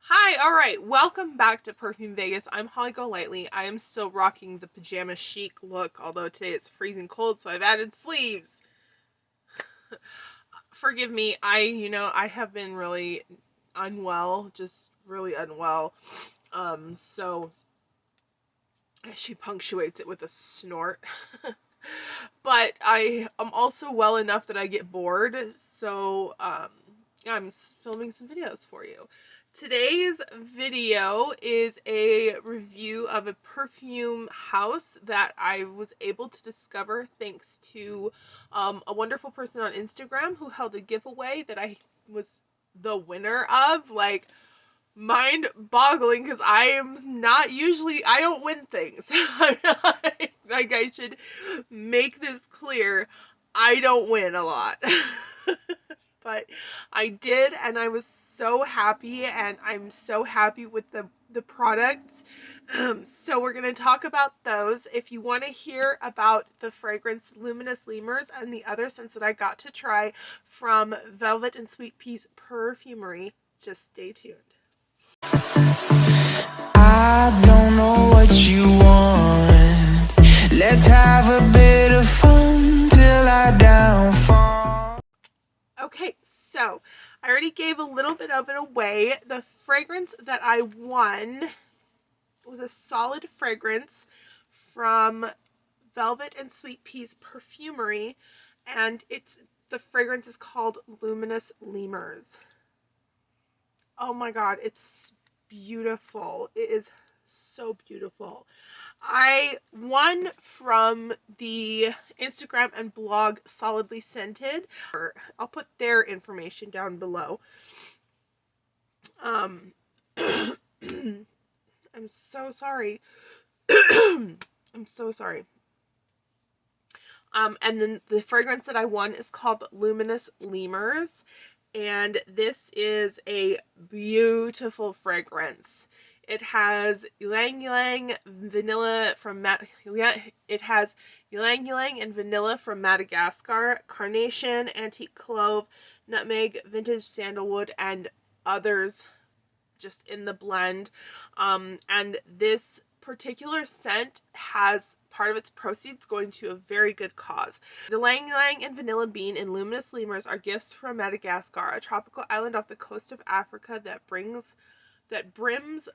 Hi, alright, welcome back to Perfume Vegas. I'm Holly Golightly. I am still rocking the pajama chic look, although today it's freezing cold, so I've added sleeves. Forgive me, I have been really unwell, just really unwell. So she punctuates it with a snort. But I am also well enough that I get bored, so I'm filming some videos for you. Today's video is a review of a perfume house that I was able to discover thanks to a wonderful person on Instagram who held a giveaway that I was the winner of. Like, mind-boggling, because I am not usually, I don't win things. Like, I should make this clear. I don't win a lot. But I did, and I was so happy, and I'm so happy with the products. So we're going to talk about those. If you want to hear about the fragrance Luminous Lemurs and the other scents that I got to try from Velvet and Sweetpea's Purrfumery, just stay tuned. I don't know what you want. Let's have a bit of fun till I downfall. Okay, so I already gave a little bit of it away. The fragrance that I won was a solid fragrance from Velvet and Sweetpea's Purrfumery, and the fragrance is called Luminous Lemurs. Oh my god, it's beautiful. It is so beautiful. I won from the Instagram and blog Solidly Scented. I'll put their information down below. I'm so sorry. I'm so sorry. And then the fragrance that I won is called Luminous Lemurs, and this is a beautiful fragrance. It has ylang ylang vanilla from ylang ylang and vanilla from Madagascar, carnation, antique clove, nutmeg, vintage sandalwood, and others just in the blend. And this particular scent has part of its proceeds going to a very good cause. The ylang ylang and vanilla bean in Luminous Lemurs are gifts from Madagascar, a tropical island off the coast of Africa that brims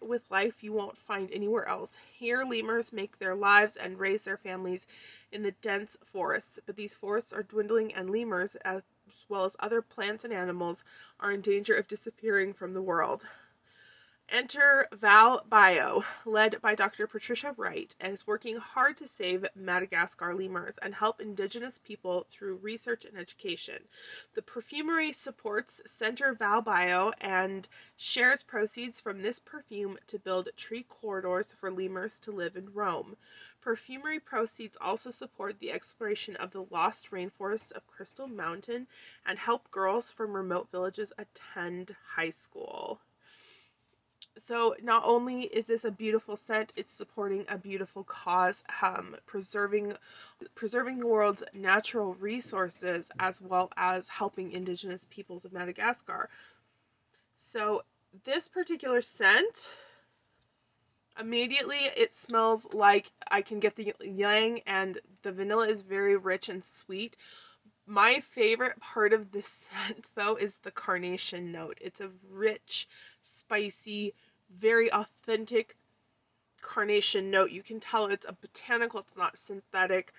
with life you won't find anywhere else. Here, lemurs make their lives and raise their families in the dense forests, but these forests are dwindling, and lemurs, as well as other plants and animals, are in danger of disappearing from the world. Enter Val Bio, led by Dr. Patricia Wright, and is working hard to save Madagascar lemurs and help indigenous people through research and education. The Purrfumery supports Center Val Bio and shares proceeds from this perfume to build tree corridors for lemurs to live and roam. Purrfumery proceeds also support the exploration of the lost rainforests of Crystal Mountain and help girls from remote villages attend high school. So not only is this a beautiful scent, it's supporting a beautiful cause, preserving the world's natural resources, as well as helping indigenous peoples of Madagascar. So this particular scent, immediately it smells like I can get the yang, and the vanilla is very rich and sweet. My favorite part of this scent, though, is the carnation note. It's a rich, spicy, very authentic carnation note. You can tell it's a botanical, it's not synthetic.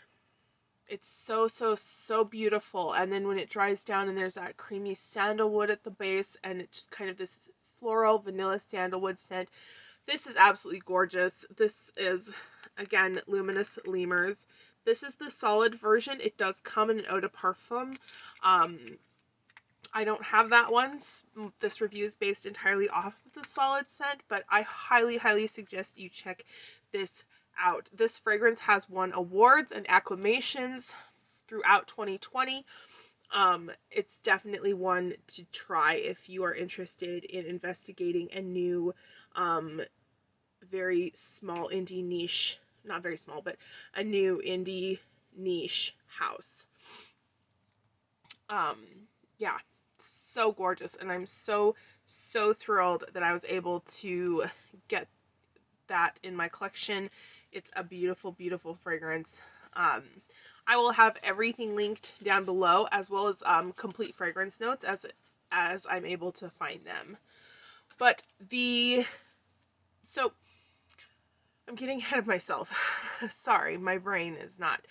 It's so beautiful. And then when it dries down and there's that creamy sandalwood at the base, and it's just kind of this floral vanilla sandalwood scent. This is absolutely gorgeous. This is, again, Luminous Lemurs. This is the solid version. It does come in an eau de parfum. I don't have that one. This review is based entirely off of the solid scent, but I highly suggest you check this out. This fragrance has won awards and acclamations throughout 2020. It's definitely one to try if you are interested in investigating a new, very small indie niche, not very small, but a new indie niche house. Yeah, so gorgeous, and I'm so so thrilled that I was able to get that in my collection. It's a beautiful, beautiful fragrance. I will have everything linked down below, as well as complete fragrance notes as I'm able to find them. But so I'm getting ahead of myself. Sorry, my brain is not.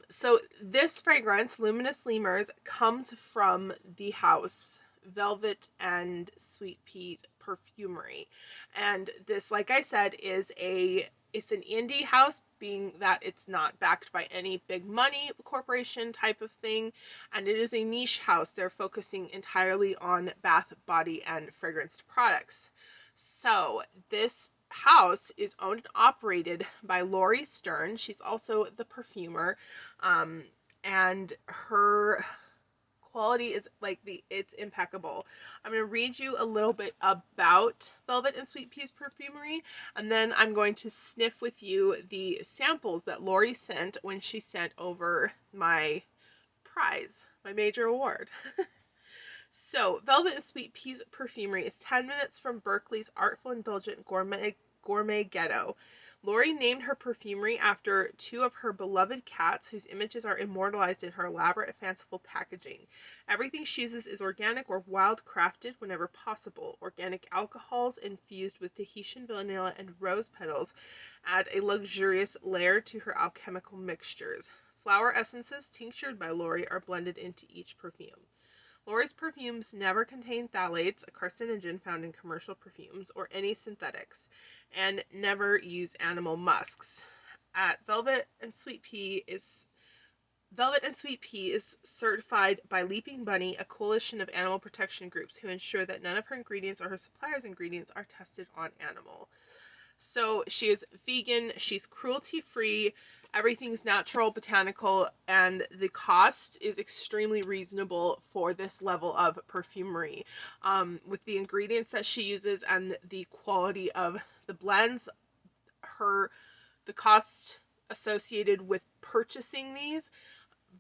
So this fragrance, Luminous Lemurs, comes from the house Velvet and Sweetpea Perfumery. And this, like I said, it's an indie house, being that it's not backed by any big money corporation type of thing, and it is a niche house. They're focusing entirely on bath, body, and fragranced products. So this house is owned and operated by Laurie Stern. She's also the perfumer, and her quality is it's impeccable. I'm going to read you a little bit about Velvet and Sweetpea's Perfumery, and then I'm going to sniff with you the samples that Laurie sent when she sent over my prize, my major award. So, Velvet and Sweetpea's Perfumery is 10 minutes from Berkeley's artful, indulgent gourmet ghetto. Laurie named her perfumery after two of her beloved cats, whose images are immortalized in her elaborate, fanciful packaging. Everything she uses is organic or wild-crafted whenever possible. Organic alcohols infused with Tahitian vanilla and rose petals add a luxurious layer to her alchemical mixtures. Flower essences tinctured by Laurie are blended into each perfume. Laurie's perfumes never contain phthalates, a carcinogen found in commercial perfumes, or any synthetics, and never use animal musks. Velvet and Sweetpea is certified by Leaping Bunny, a coalition of animal protection groups who ensure that none of her ingredients or her suppliers' ingredients are tested on animal. So she is vegan, she's cruelty-free, everything's natural, botanical, and the cost is extremely reasonable for this level of perfumery. With the ingredients that she uses and the quality of the blends, the cost associated with purchasing these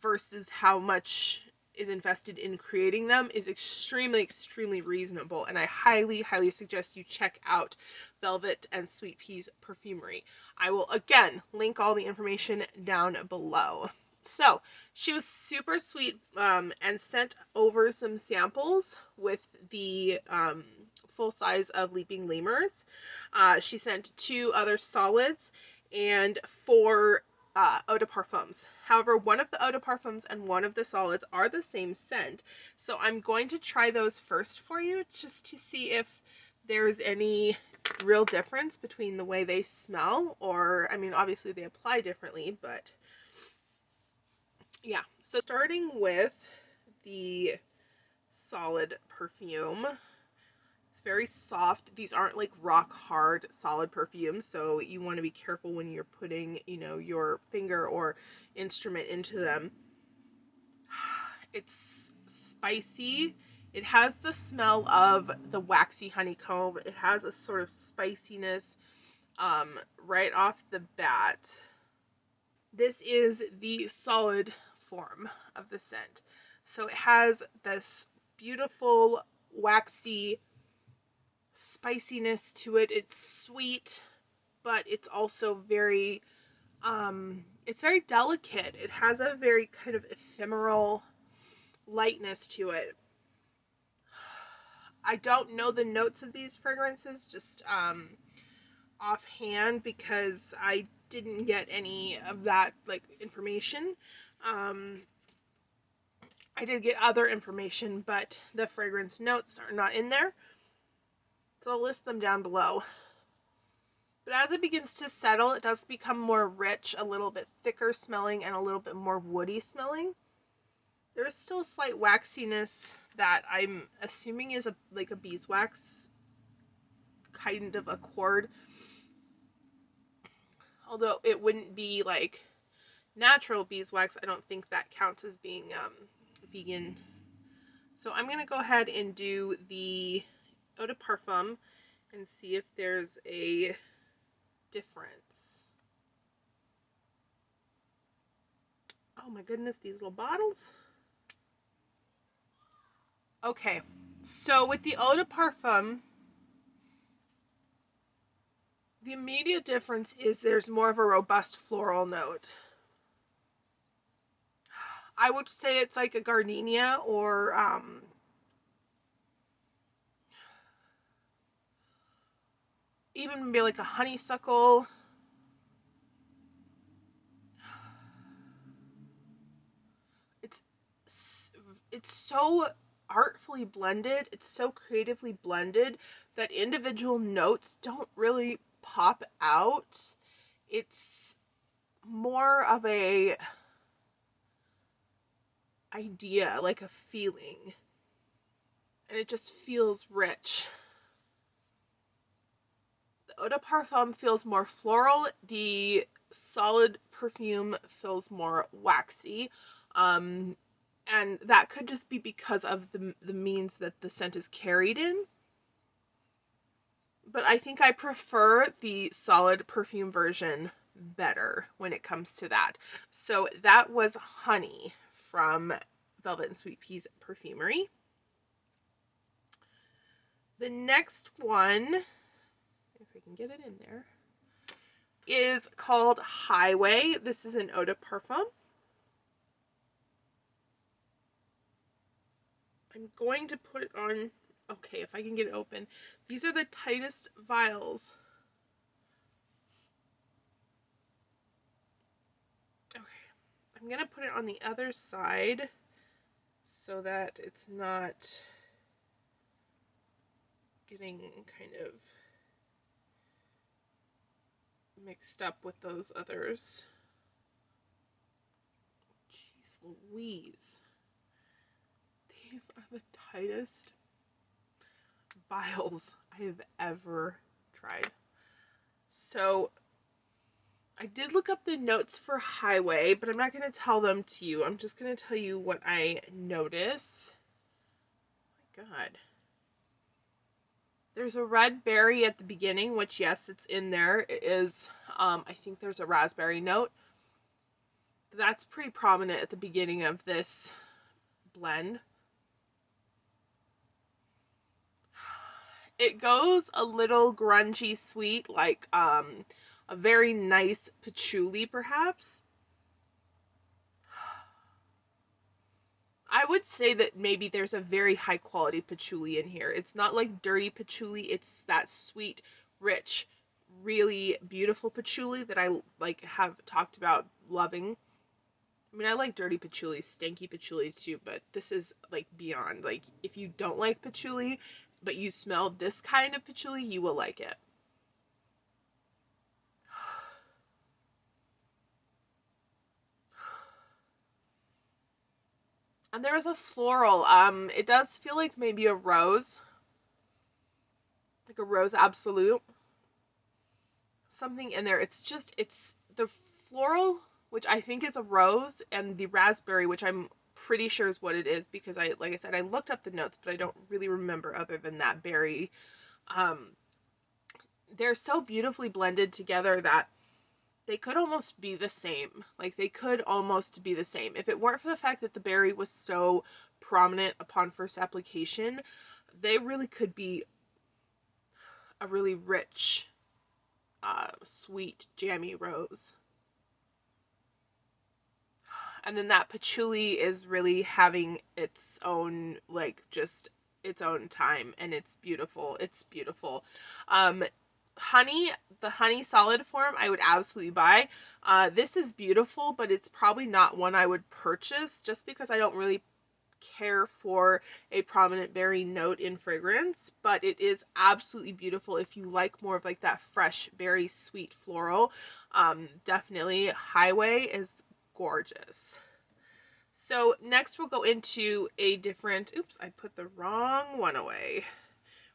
versus how much is invested in creating them is extremely, extremely reasonable, and I highly, highly suggest you check out Velvet and Sweetpea's Perfumery. I will, again, link all the information down below. So, she was super sweet and sent over some samples with the full size of Leaping Lemurs. She sent 2 other solids and 4 eau de parfums. However, one of the eau de parfums and one of the solids are the same scent, so I'm going to try those first for you just to see if there's any real difference between the way they smell, or, I mean, obviously they apply differently, but yeah. So starting with the solid perfume, it's very soft. These aren't like rock hard solid perfumes, so you want to be careful when you're putting, your finger or instrument into them. It's spicy. It has the smell of the waxy honeycomb. It has a sort of spiciness right off the bat. This is the solid form of the scent. So it has this beautiful waxy spiciness to it. It's sweet, but it's also very it's very delicate. It has a very kind of ephemeral lightness to it. I don't know the notes of these fragrances just offhand because I didn't get any of that information. I did get other information, but the fragrance notes are not in there. So I'll list them down below. But as it begins to settle, it does become more rich, a little bit thicker smelling, and a little bit more woody smelling. There is still a slight waxiness that I'm assuming is a beeswax kind of accord. Although it wouldn't be like natural beeswax, I don't think that counts as being vegan. So I'm going to go ahead and do the eau de parfum and see if there's a difference. Oh my goodness, these little bottles. Okay, So with the eau de parfum, the immediate difference is there's more of a robust floral note. I would say it's like a gardenia or even maybe like a honeysuckle. It's so artfully blended, it's so creatively blended that individual notes don't really pop out. It's more of a idea, like a feeling, and it just feels rich. The eau de parfum feels more floral, the solid perfume feels more waxy, and that could just be because of the means that the scent is carried in. But I think I prefer the solid perfume version better when it comes to that. So that was Honey from Velvet and Sweet Pea's Purrfumery. The next one, if I can get it in there, is called Highway. This is an eau de parfum. I'm going to put it on, okay, if I can get it open. These are the tightest vials. Okay, I'm going to put it on the other side so that it's not getting kind of mixed up with those others. Jeez Louise. These are the tightest vials I have ever tried. So I did look up the notes for Highway, but I'm not going to tell them to you. I'm just going to tell you what I notice. Oh my God. There's a red berry at the beginning, which, yes, it's in there. It is, I think there's a raspberry note. That's pretty prominent at the beginning of this blend. It goes a little grungy sweet, like a very nice patchouli, perhaps. I would say that maybe there's a very high quality patchouli in here. It's not like dirty patchouli, it's that sweet, rich, really beautiful patchouli that I like have talked about loving. I mean, I like dirty patchouli, stinky patchouli too, but this is like beyond. Like, if you don't like patchouli, but you smell this kind of patchouli, you will like it. And there is a floral. It does feel like maybe a rose. Like a rose absolute. Something in there. It's the floral, which I think is a rose, and the raspberry, which I'm pretty sure is what it is, because like I said, I looked up the notes, but I don't really remember other than that berry. They're so beautifully blended together that they could almost be the same. Like, they could almost be the same. If it weren't for the fact that the berry was so prominent upon first application, they really could be a really rich, sweet, jammy rose. And then that patchouli is really having its own, like, just its own time, and it's beautiful. It's beautiful. Honey, the honey solid form, I would absolutely buy. This is beautiful, but it's probably not one I would purchase, just because I don't really care for a prominent berry note in fragrance, but it is absolutely beautiful if you like more of like that fresh, very sweet floral. Definitely Highway is gorgeous. So next we'll go into a different, oops, I put the wrong one away.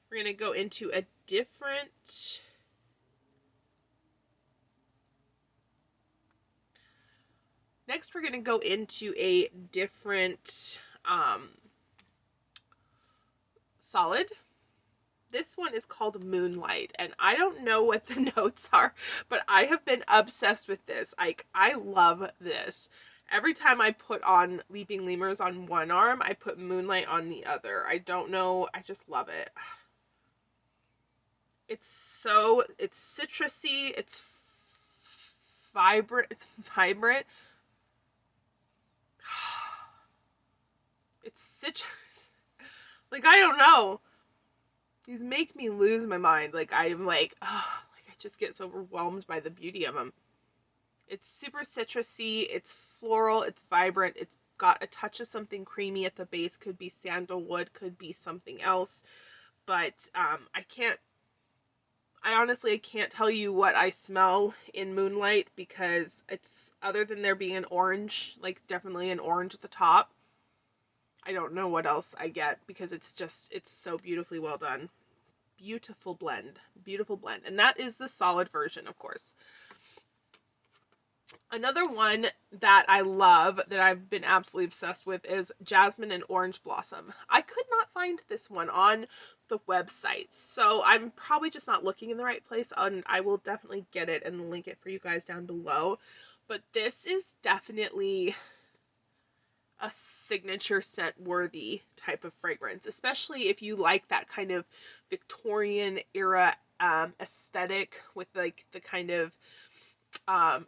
We're going to go into a different, next we're going to go into a different solid. This one is called Moonlight, and I don't know what the notes are, but I have been obsessed with this. Like, I love this. Every time I put on Leaping Lemurs on one arm, I put Moonlight on the other. I don't know, I just love it. It's citrusy, it's vibrant, it's citrus. Like, I don't know. These make me lose my mind. Like, I'm like, oh, like I just get so overwhelmed by the beauty of them. It's super citrusy, it's floral, it's vibrant, it's got a touch of something creamy at the base. Could be sandalwood, could be something else. But I honestly can't tell you what I smell in Moonlight, because it's, other than there being an orange, like definitely an orange at the top, I don't know what else I get, because it's so beautifully well done. Beautiful blend. Beautiful blend. And that is the solid version, of course. Another one that I love, that I've been absolutely obsessed with, is Jasmine and Orange Blossom. I could not find this one on the website, so I'm probably just not looking in the right place, and I will definitely get it and link it for you guys down below. But this is definitely a signature scent worthy type of fragrance, especially if you like that kind of Victorian era aesthetic with like the kind of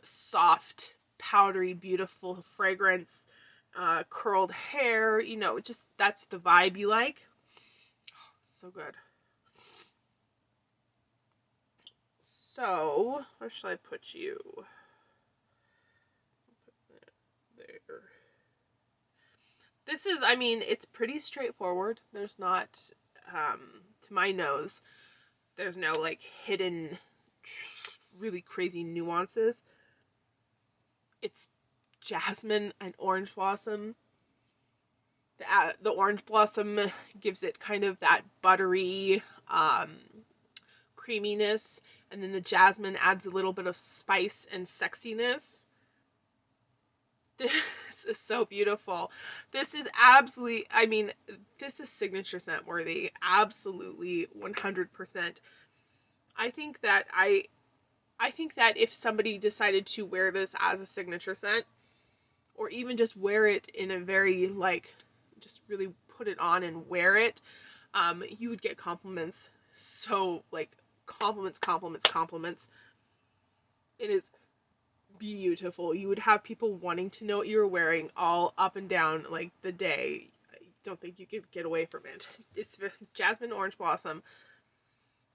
soft, powdery, beautiful fragrance, curled hair, you know, just that's the vibe you like. Oh, so good. So, where should I put you? There. This is, I mean, it's pretty straightforward. There's not, to my nose, there's no like hidden, really crazy nuances. It's Jasmine and Orange Blossom. The Orange Blossom gives it kind of that buttery creaminess, and then the Jasmine adds a little bit of spice and sexiness. This is so beautiful. This is absolutely, I mean, this is signature scent worthy. Absolutely 100%. I think that if somebody decided to wear this as a signature scent, or even just wear it in a very, like, just really put it on and wear it, you would get compliments. So, like, compliments. It is beautiful. You would have people wanting to know what you were wearing all up and down, like, the day. I don't think you could get away from it. It's Jasmine Orange Blossom.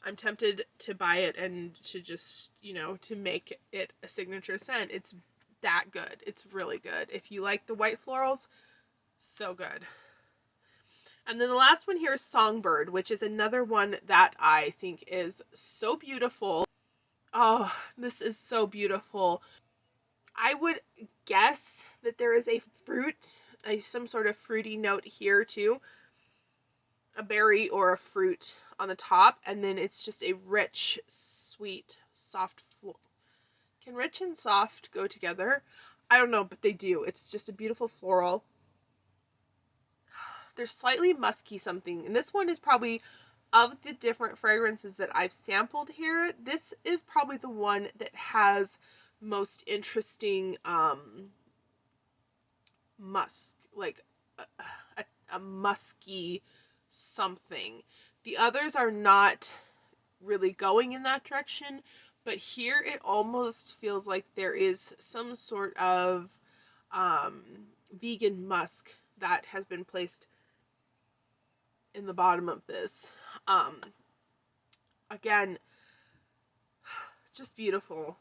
I'm tempted to buy it and to just, you know, to make it a signature scent. It's that good. It's really good. If you like the white florals, so good. And then the last one here is Songbird, which is another one that I think is so beautiful. Oh, this is so beautiful. I would guess that there is a fruit, some sort of fruity note here too. A berry or a fruit on the top, and then it's just a rich, sweet, soft floral. Can rich and soft go together? I don't know, but they do. It's just a beautiful floral. There's slightly musky something, and this one is probably, of the different fragrances that I've sampled here, this is probably the one that has most interesting musk, like a musky something. The others are not really going in that direction, but here it almost feels like there is some sort of vegan musk that has been placed in the bottom of this. Again, just beautiful.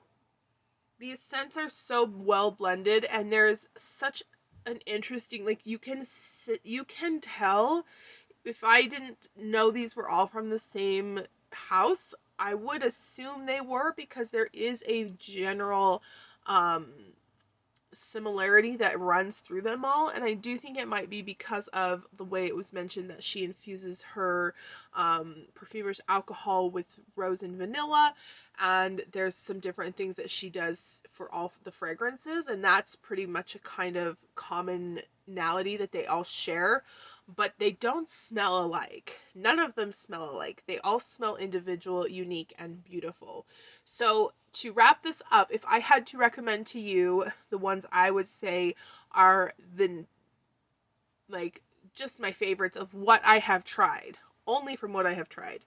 These scents are so well blended, and there's such an interesting, like, you can tell. If I didn't know these were all from the same house, I would assume they were, because there is a general similarity that runs through them all, and I do think it might be because of the way it was mentioned that she infuses her perfumer's alcohol with rose and vanilla, and there's some different things that she does for all the fragrances, and that's pretty much a kind of commonality that they all share. but they don't smell alike. None of them smell alike. They all smell individual, unique, and beautiful. So to wrap this up, if I had to recommend to you the ones I would say are the, like, just my favorites of what I have tried, only from what I have tried.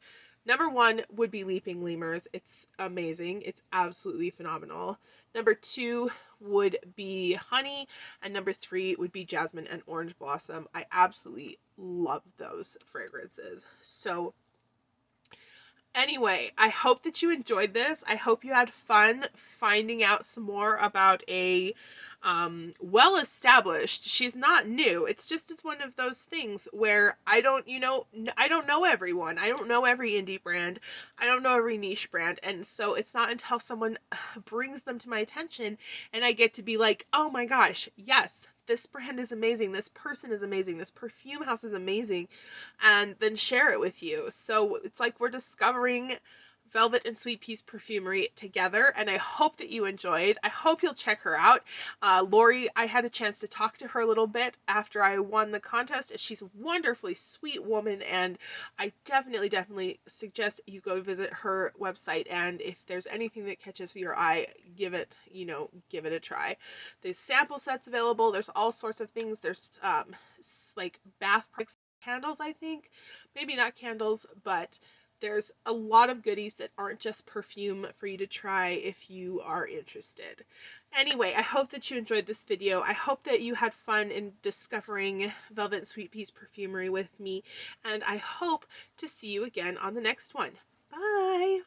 Number 1 would be Leaping Lemurs. It's amazing. It's absolutely phenomenal. Number 2 would be Honey, and number 3 would be Jasmine and Orange Blossom. I absolutely love those fragrances. So anyway, I hope that you enjoyed this. I hope you had fun finding out some more about a well-established. She's not new. It's one of those things where I don't know everyone. I don't know every indie brand. I don't know every niche brand. And so it's not until someone brings them to my attention and I get to be like, oh my gosh, yes, this brand is amazing. This person is amazing. This perfume house is amazing. And then share it with you. So it's like we're discovering Velvet and Sweetpea's Perfumery together, and I hope that you enjoyed. I hope you'll check her out. Laurie, I had a chance to talk to her a little bit after I won the contest. She's a wonderfully sweet woman, and I definitely suggest you go visit her website, and if there's anything that catches your eye, give it a try. There's sample sets available. There's all sorts of things. There's like bath candles, I think. Maybe not candles, but there's a lot of goodies that aren't just perfume for you to try if you are interested. Anyway, I hope that you enjoyed this video. I hope that you had fun in discovering Velvet and Sweetpea's Perfumery with me, and I hope to see you again on the next one. Bye!